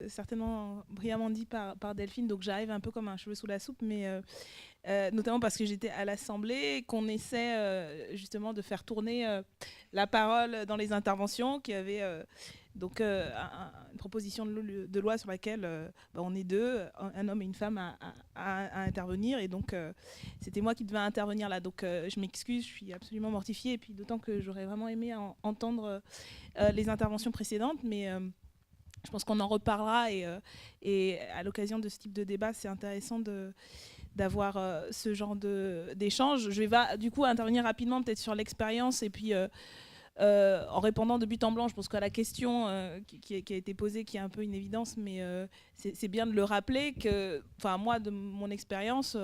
certainement brillamment dit par Delphine, donc j'arrive un peu comme un cheveu sous la soupe, mais notamment parce que j'étais à l'Assemblée, qu'on essaie justement de faire tourner la parole dans les interventions, qui avait donc une proposition de loi sur laquelle on est deux, un homme et une femme à intervenir, et donc c'était moi qui devais intervenir là, donc je m'excuse, je suis absolument mortifiée, et puis d'autant que j'aurais vraiment aimé entendre les interventions précédentes, mais je pense qu'on en reparlera, et à l'occasion de ce type de débat, c'est intéressant d'avoir ce genre d'échange. Je vais du coup intervenir rapidement peut-être sur l'expérience, et puis en répondant de but en blanc, je pense qu'à la question qui a été posée, qui est un peu une évidence, mais c'est bien de le rappeler que, moi, de mon expérience,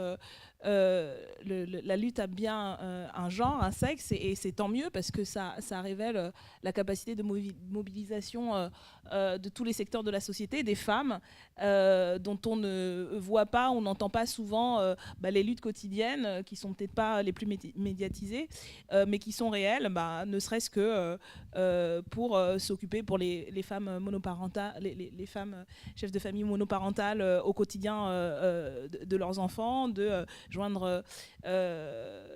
la lutte a bien un genre, un sexe, et c'est tant mieux parce que ça révèle la capacité de mobilisation de tous les secteurs de la société, des femmes, dont on ne voit pas, on n'entend pas souvent les luttes quotidiennes, qui sont peut-être pas les plus médiatisées, mais qui sont réelles, ne serait-ce que pour s'occuper pour les femmes monoparentales, les femmes chefs de famille monoparentales au quotidien de leurs enfants, de joindre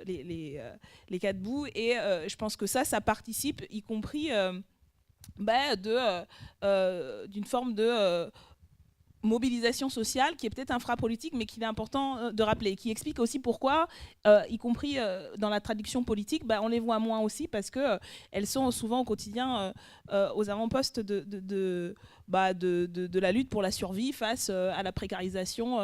les quatre bouts, et je pense que ça participe, y compris d'une forme de mobilisation sociale qui est peut-être infra-politique, mais qu'il est important de rappeler, qui explique aussi pourquoi, y compris dans la traduction politique, on les voit moins aussi, parce qu'elles sont souvent au quotidien aux avant-postes de la lutte pour la survie face à la précarisation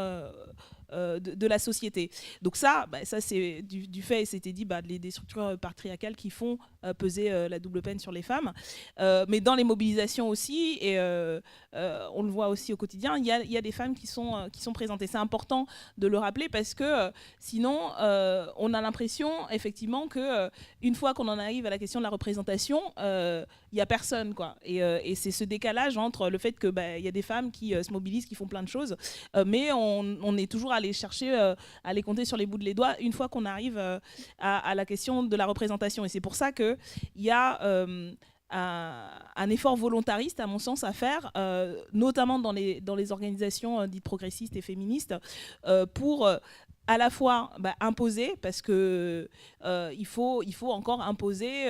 de la société. Donc ça c'est du fait, c'était dit, des structures patriarcales qui font peser la double peine sur les femmes. Mais dans les mobilisations aussi, et on le voit aussi au quotidien, il y a des femmes qui sont présentes. Et c'est important de le rappeler, parce que sinon, on a l'impression, effectivement, qu'une fois qu'on en arrive à la question de la représentation, il n'y a personne, quoi. Et c'est ce décalage entre le fait qu'il y a des femmes qui se mobilisent, qui font plein de choses, mais on est toujours à les chercher, à les compter sur les bouts de les doigts, une fois qu'on arrive à la question de la représentation. Et c'est pour ça qu'il y a un effort volontariste, à mon sens, à faire, notamment dans les organisations dites progressistes et féministes, pour à la fois imposer, parce que il faut encore imposer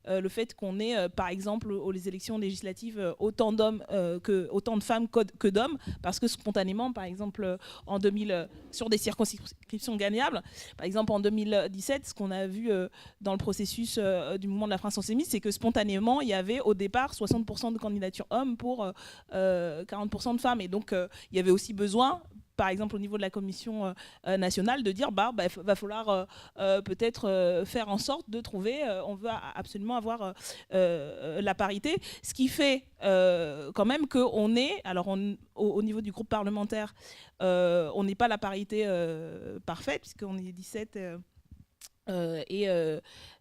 le fait qu'on ait, par exemple, aux élections législatives, autant de femmes que d'hommes, parce que spontanément, par exemple, en 2000, sur des circonscriptions gagnables, par exemple en 2017, ce qu'on a vu dans le processus du mouvement de la France insoumise, c'est que spontanément, il y avait au départ 60% de candidatures hommes pour 40% de femmes, et donc il y avait aussi besoin, par exemple au niveau de la commission nationale, de dire va falloir peut-être faire en sorte de trouver, on veut absolument avoir la parité, ce qui fait quand même qu'on est, alors au niveau du groupe parlementaire, on n'est pas la parité parfaite, puisqu'on est 17 et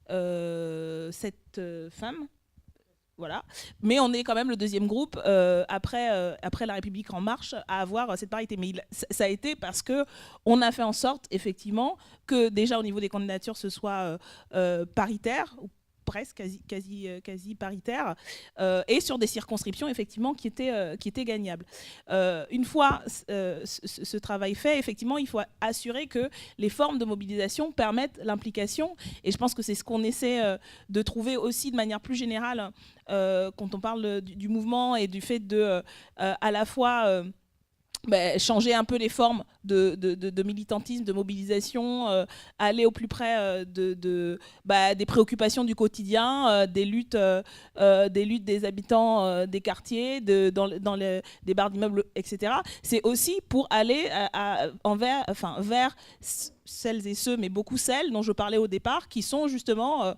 7 femmes. Voilà. Mais on est quand même le deuxième groupe après La République En Marche à avoir cette parité. Mais ça a été parce qu'on a fait en sorte, effectivement, que déjà au niveau des candidatures, ce soit paritaire, ou presque quasi paritaire, et sur des circonscriptions, effectivement, qui étaient gagnables. Une fois ce travail fait, effectivement, il faut assurer que les formes de mobilisation permettent l'implication, et je pense que c'est ce qu'on essaie de trouver aussi de manière plus générale quand on parle du mouvement, et du fait de à la fois changer un peu les formes de militantisme, de mobilisation, aller au plus près des préoccupations du quotidien, des luttes des habitants des quartiers, dans des barres d'immeubles, etc. C'est aussi pour aller vers celles et ceux, mais beaucoup celles dont je parlais au départ, qui sont justement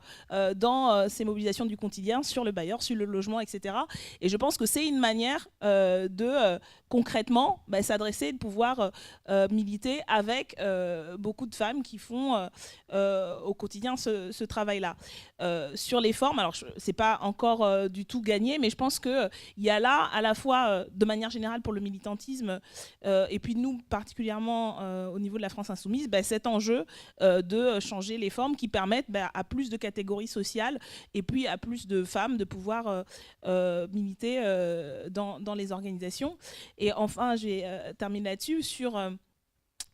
dans ces mobilisations du quotidien, sur le bailleur, sur le logement, etc. Et je pense que c'est une manière de concrètement s'adresser, de pouvoir militer avec beaucoup de femmes qui font au quotidien ce travail-là. Sur les formes, alors c'est pas encore du tout gagné, mais je pense qu'il y a là, à la fois de manière générale pour le militantisme, et puis nous particulièrement au niveau de la France insoumise, cette cet enjeu de changer les formes qui permettent à plus de catégories sociales et puis à plus de femmes de pouvoir militer dans les organisations. Et enfin, je vais terminer là-dessus sur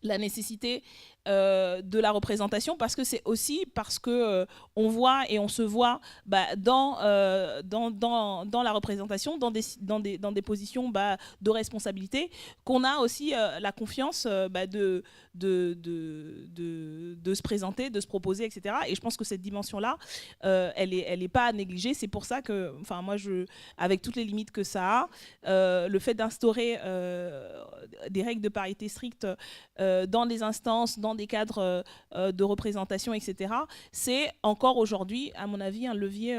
la nécessité de la représentation, parce que c'est aussi parce que on voit et on se voit dans la représentation, dans des positions de responsabilité, qu'on a aussi la confiance de se présenter, de se proposer, etc. Et je pense que cette dimension-là, elle est pas à négliger. C'est pour ça que, enfin, moi, avec toutes les limites que ça a, le fait d'instaurer des règles de parité strictes dans des instances, dans des cadres de représentation, etc., c'est encore aujourd'hui, à mon avis, un levier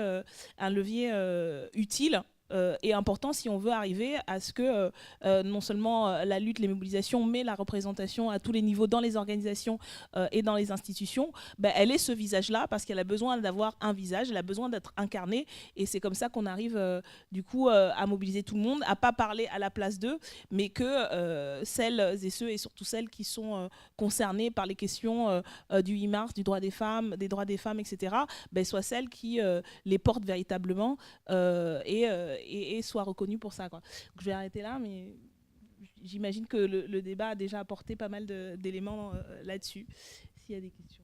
utile et important si on veut arriver à ce que non seulement la lutte, les mobilisations, mais la représentation à tous les niveaux dans les organisations et dans les institutions, elle ait ce visage-là, parce qu'elle a besoin d'avoir un visage, elle a besoin d'être incarnée, et c'est comme ça qu'on arrive du coup à mobiliser tout le monde, à pas parler à la place d'eux, mais que celles et ceux, et surtout celles qui sont concernées par les questions du 8 mars, du droit des femmes, des droits des femmes, etc., soient celles qui les portent véritablement et soit reconnu pour ça, quoi. Donc, je vais arrêter là, mais j'imagine que le débat a déjà apporté pas mal d'éléments là-dessus. S'il y a des questions.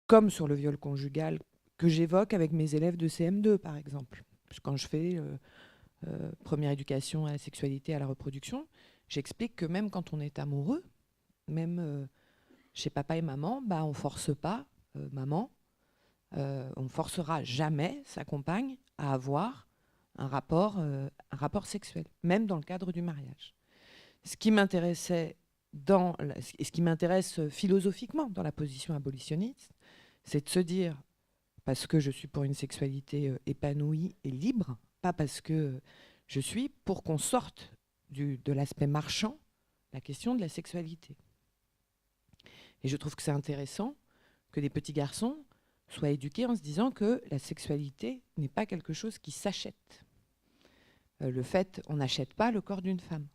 Comme sur le viol conjugal que j'évoque avec mes élèves de CM2, par exemple. Quand je fais première éducation à la sexualité, à la reproduction, j'explique que même quand on est amoureux, même chez papa et maman, bah, on ne force pas maman, on ne forcera jamais sa compagne à avoir un rapport sexuel, même dans le cadre du mariage. Ce qui m'intéressait ce qui m'intéresse philosophiquement dans la position abolitionniste, c'est de se dire, parce que je suis pour une sexualité épanouie et libre, pas parce que je suis pour qu'on sorte de l'aspect marchand, la question de la sexualité. Et je trouve que c'est intéressant que des petits garçons soient éduqués en se disant que la sexualité n'est pas quelque chose qui s'achète. On n'achète pas le corps d'une femme.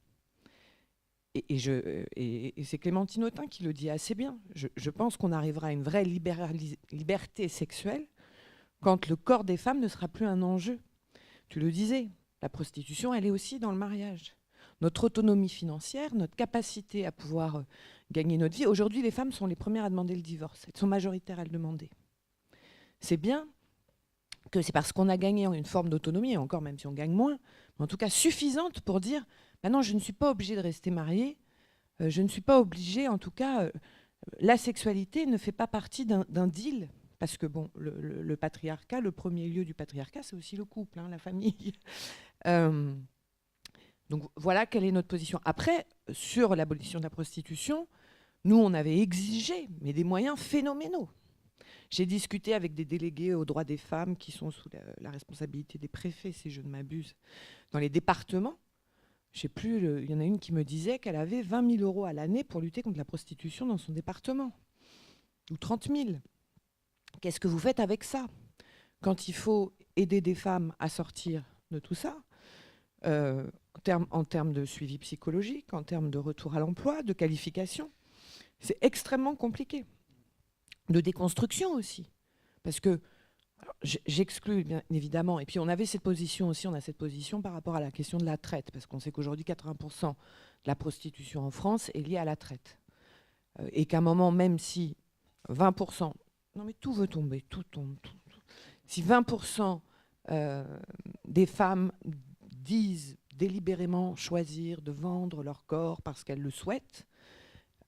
Et c'est Clémentine Autain qui le dit assez bien. Je pense qu'on arrivera à une vraie liberté sexuelle quand le corps des femmes ne sera plus un enjeu. Tu le disais, la prostitution, elle est aussi dans le mariage. Notre autonomie financière, notre capacité à pouvoir gagner notre vie. Aujourd'hui, les femmes sont les premières à demander le divorce. Elles sont majoritaires à le demander. C'est bien que c'est parce qu'on a gagné une forme d'autonomie, et encore même si on gagne moins, mais en tout cas suffisante pour dire non, je ne suis pas obligée de rester mariée, je ne suis pas obligée, en tout cas, la sexualité ne fait pas partie d'un deal. Parce que bon, le patriarcat, le premier lieu du patriarcat, c'est aussi le couple, hein, la famille. Donc voilà quelle est notre position. Après, sur l'abolition de la prostitution, nous, on avait exigé, mais des moyens phénoménaux. J'ai discuté avec des délégués aux droits des femmes qui sont sous la responsabilité des préfets, si je ne m'abuse, dans les départements. Je sais plus, il y en a une qui me disait qu'elle avait 20 000 € à l'année pour lutter contre la prostitution dans son département. Ou 30 000. Qu'est-ce que vous faites avec ça? Quand il faut aider des femmes à sortir de tout ça, en termes de suivi psychologique, en termes de retour à l'emploi, de qualification, c'est extrêmement compliqué. De déconstruction aussi. Parce que, j'exclus bien évidemment, et puis on avait cette position aussi, on a cette position par rapport à la question de la traite, parce qu'on sait qu'aujourd'hui 80% de la prostitution en France est liée à la traite. Et qu'à un moment, même si 20%, non mais tout veut tomber, tout tombe, tout. Si 20% des femmes disent délibérément choisir de vendre leur corps parce qu'elles le souhaitent,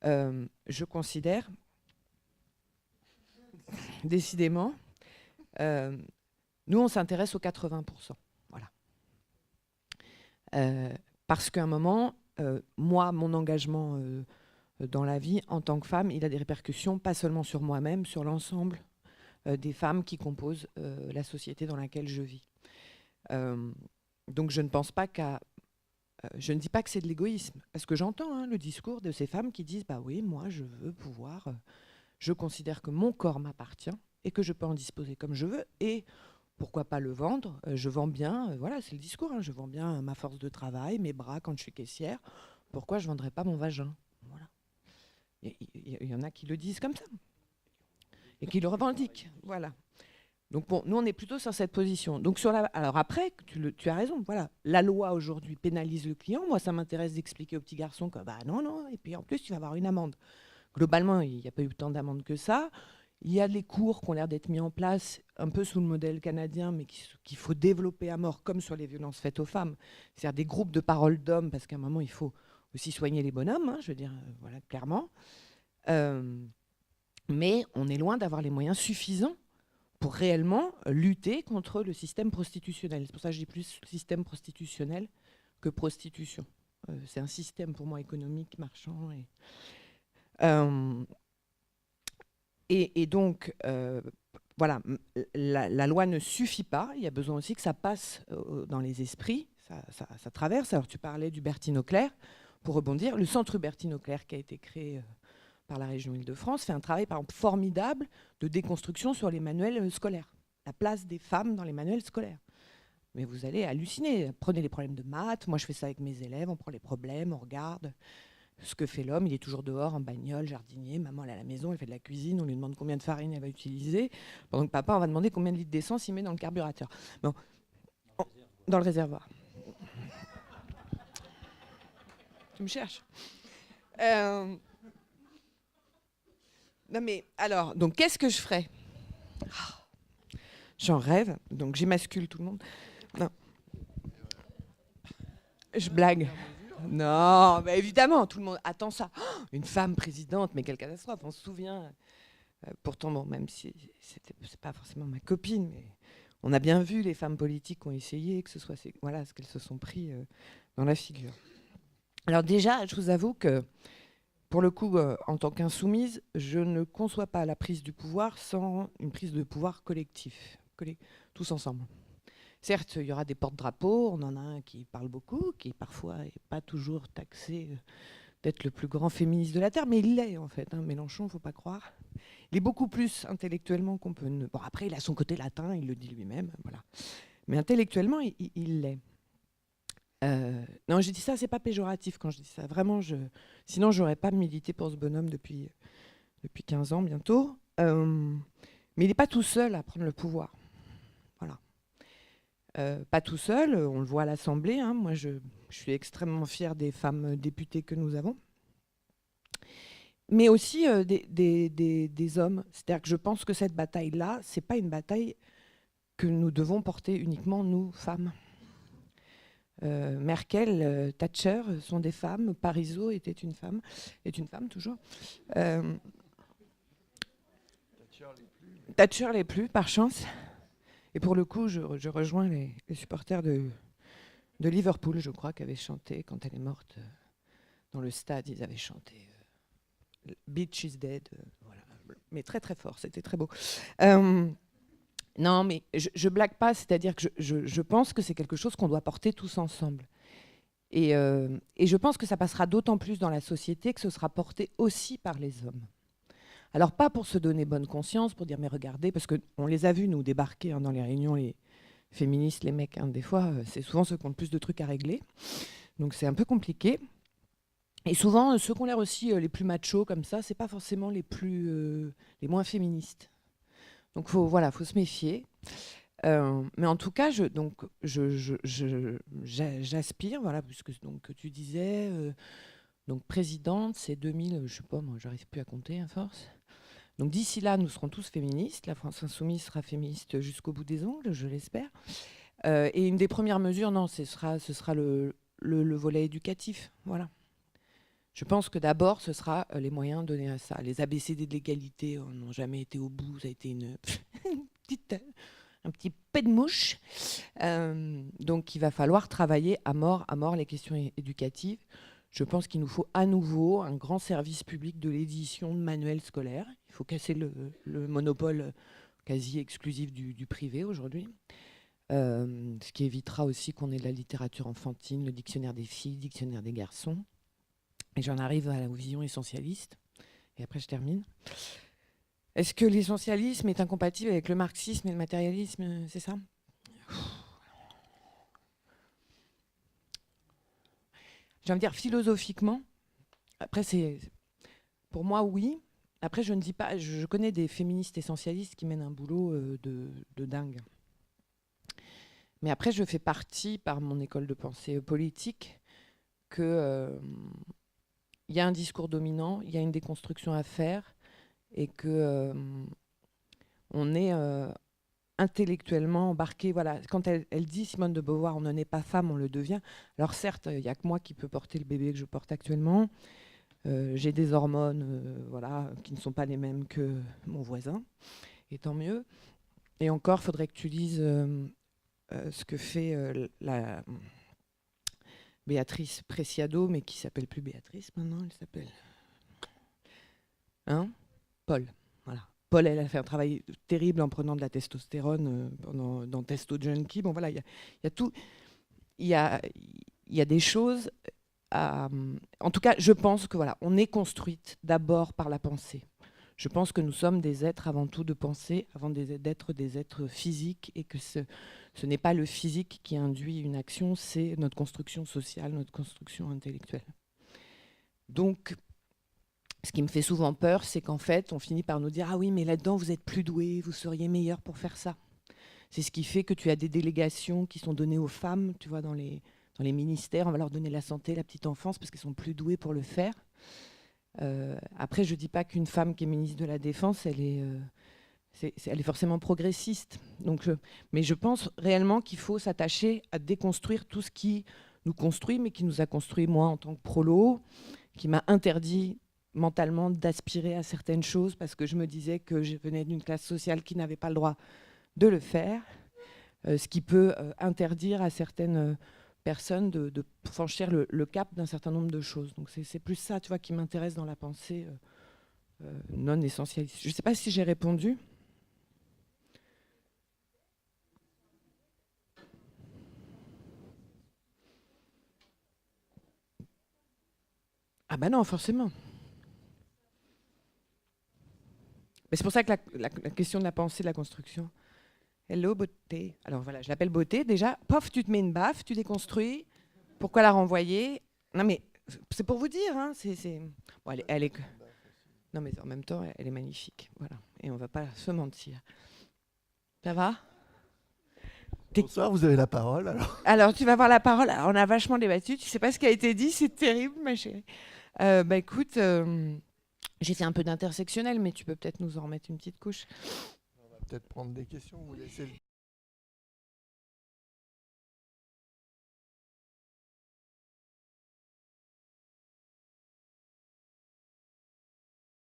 je considère, décidément, nous on s'intéresse aux 80%. Voilà. Parce qu'à un moment, moi, mon engagement dans la vie en tant que femme, il a des répercussions pas seulement sur moi-même, sur l'ensemble des femmes qui composent la société dans laquelle je vis. Donc je ne pense pas je ne dis pas que c'est de l'égoïsme, parce que j'entends le discours de ces femmes qui disent « bah oui, moi je veux pouvoir, je considère que mon corps m'appartient et que je peux en disposer comme je veux, et pourquoi pas le vendre, je vends bien, voilà c'est le discours, je vends bien ma force de travail, mes bras quand je suis caissière, pourquoi je ne vendrais pas mon vagin ?» Voilà. Il y en a qui le disent comme ça et qui le revendiquent. Voilà. Donc bon, nous on est plutôt sur cette position. Donc alors après, tu as raison. Voilà, la loi aujourd'hui pénalise le client. Moi, ça m'intéresse d'expliquer aux petits garçons que bah non. Et puis en plus, tu vas avoir une amende. Globalement, il n'y a pas eu tant d'amendes que ça. Il y a des cours qui ont l'air d'être mis en place un peu sous le modèle canadien, mais qu'il faut développer à mort, comme sur les violences faites aux femmes. C'est-à-dire des groupes de parole d'hommes, parce qu'à un moment, il faut aussi soigner les bonhommes. Je veux dire, voilà, clairement. Mais on est loin d'avoir les moyens suffisants pour réellement lutter contre le système prostitutionnel. C'est pour ça que je dis plus système prostitutionnel que prostitution. C'est un système pour moi économique, marchand. Et donc, voilà, la loi ne suffit pas. Il y a besoin aussi que ça passe dans les esprits, ça traverse. Alors tu parlais d'Hubertine Auclair. Pour rebondir, le centre Hubertine Auclair qui a été créé par la région Île-de-France fait un travail par exemple formidable de déconstruction sur les manuels scolaires, la place des femmes dans les manuels scolaires. Mais vous allez halluciner, prenez les problèmes de maths, moi je fais ça avec mes élèves, on prend les problèmes, on regarde ce que fait l'homme, il est toujours dehors en bagnole, jardinier, maman elle est à la maison, elle fait de la cuisine, on lui demande combien de farine elle va utiliser, pendant que papa on va demander combien de litres d'essence il met dans le carburateur. Bon, dans le réservoir. Tu me cherches. Non mais alors, donc qu'est-ce que je ferais? J'en rêve, donc j'émascule tout le monde. Non. Je blague. Non, mais évidemment, tout le monde attend ça. Oh, une femme présidente, mais quelle catastrophe. On se souvient. Pourtant, bon, même si c'est pas forcément ma copine, mais on a bien vu les femmes politiques qui ont essayé, que ce soit voilà, ce qu'elles se sont pris dans la figure. Alors déjà, je vous avoue que, pour le coup, en tant qu'insoumise, je ne conçois pas la prise du pouvoir sans une prise de pouvoir collectif, tous ensemble. Certes, il y aura des porte-drapeaux, on en a un qui parle beaucoup, qui parfois n'est pas toujours taxé d'être le plus grand féministe de la Terre, mais il l'est en fait, hein, Mélenchon, il ne faut pas croire. Il est beaucoup plus intellectuellement qu'on peut... Bon, après, il a son côté latin, il le dit lui-même, voilà. Mais intellectuellement, il l'est. Non, j'ai dit ça, c'est pas péjoratif quand je dis ça. Vraiment, sinon, j'aurais pas milité pour ce bonhomme depuis 15 ans bientôt. Mais il n'est pas tout seul à prendre le pouvoir. Voilà. Pas tout seul, on le voit à l'Assemblée. Hein. Moi, je suis extrêmement fière des femmes députées que nous avons. Mais aussi des hommes. C'est-à-dire que je pense que cette bataille-là, c'est pas une bataille que nous devons porter uniquement, nous, femmes. Merkel, Thatcher sont des femmes. Parisot est une femme toujours. Thatcher l'est plus, par chance. Et pour le coup, je rejoins les supporters de Liverpool, je crois, qui avaient chanté, quand elle est morte, dans le stade, ils avaient chanté Bitch is dead. Voilà. Mais très très fort, c'était très beau. Non, mais je blague pas, c'est-à-dire que je pense que c'est quelque chose qu'on doit porter tous ensemble. Et je pense que ça passera d'autant plus dans la société que ce sera porté aussi par les hommes. Alors pas pour se donner bonne conscience, pour dire mais regardez, parce qu'on les a vus nous débarquer dans les réunions, les féministes, les mecs, des fois c'est souvent ceux qui ont le plus de trucs à régler, donc c'est un peu compliqué. Et souvent ceux qui ont l'air aussi les plus machos comme ça, c'est pas forcément les moins féministes. Donc faut se méfier. Mais en tout cas, j'aspire, voilà, puisque donc tu disais, donc présidente, c'est 2000, je sais pas, moi, j'arrive plus à compter à force. Donc d'ici là, nous serons tous féministes. La France insoumise sera féministe jusqu'au bout des ongles, je l'espère. Et une des premières mesures, non, ce sera le volet éducatif, voilà. Je pense que d'abord, ce sera les moyens donnés à ça. Les ABCD de l'égalité n'ont jamais été au bout. Ça a été un petit pet de mouche. Donc, il va falloir travailler à mort les questions éducatives. Je pense qu'il nous faut à nouveau un grand service public de l'édition de manuels scolaires. Il faut casser le monopole quasi exclusif du privé aujourd'hui. Ce qui évitera aussi qu'on ait de la littérature enfantine, le dictionnaire des filles, le dictionnaire des garçons. Et j'en arrive à la vision essentialiste. Et après, je termine. Est-ce que l'essentialisme est incompatible avec le marxisme et le matérialisme, c'est ça ? J'ai envie de dire philosophiquement. Après, pour moi, oui. Après, je ne dis pas... Je connais des féministes essentialistes qui mènent un boulot de dingue. Mais après, je fais partie, par mon école de pensée politique, que... il y a un discours dominant, il y a une déconstruction à faire, et que on est intellectuellement embarqué. Voilà. Quand elle dit, Simone de Beauvoir, on ne naît pas femme, on le devient. Alors certes, il n'y a que moi qui peux porter le bébé que je porte actuellement. J'ai des hormones voilà, qui ne sont pas les mêmes que mon voisin, et tant mieux. Et encore, faudrait que tu lises ce que fait la... Béatrice Preciado, mais qui s'appelle plus Béatrice maintenant, elle s'appelle... Paul. Voilà. Paul, elle a fait un travail terrible en prenant de la testostérone dans Testo Junkie. Bon, voilà, il y a tout... Il y a des choses... En tout cas, je pense que voilà, on est construite d'abord par la pensée. Je pense que nous sommes des êtres avant tout de pensée, avant d'être des êtres physiques, et que ce n'est pas le physique qui induit une action, c'est notre construction sociale, notre construction intellectuelle. Donc, ce qui me fait souvent peur, c'est qu'en fait, on finit par nous dire « Ah oui, mais là-dedans, vous êtes plus doués, vous seriez meilleurs pour faire ça. » C'est ce qui fait que tu as des délégations qui sont données aux femmes, tu vois, dans les ministères, on va leur donner la santé, la petite enfance, parce qu'elles sont plus douées pour le faire. Après, je ne dis pas qu'une femme qui est ministre de la Défense, elle est forcément progressiste. Donc, mais je pense réellement qu'il faut s'attacher à déconstruire tout ce qui nous construit, mais qui nous a construit, moi, en tant que prolo, qui m'a interdit mentalement d'aspirer à certaines choses parce que je me disais que je venais d'une classe sociale qui n'avait pas le droit de le faire, ce qui peut interdire à certaines personnes de franchir le cap d'un certain nombre de choses. Donc c'est plus ça, tu vois, qui m'intéresse dans la pensée non essentialiste. Je ne sais pas si j'ai répondu. Ah bah non, forcément. Mais c'est pour ça que la question de la pensée, de la construction. Hello, beauté. Alors voilà, je l'appelle beauté. Déjà, pof, tu te mets une baffe, tu déconstruis. Pourquoi la renvoyer? Non mais c'est pour vous dire, hein, Bon, elle est... Non mais en même temps, elle est magnifique. Voilà. Et on va pas se mentir. Ça va? Bonsoir, vous avez la parole. Alors, tu vas avoir la parole. Alors, on a vachement débattu. Tu sais pas ce qui a été dit, c'est terrible, ma chérie. Bah écoute, j'ai fait un peu d'intersectionnel, mais tu peux peut-être nous en remettre une petite couche. On va peut-être prendre des questions ou laisser le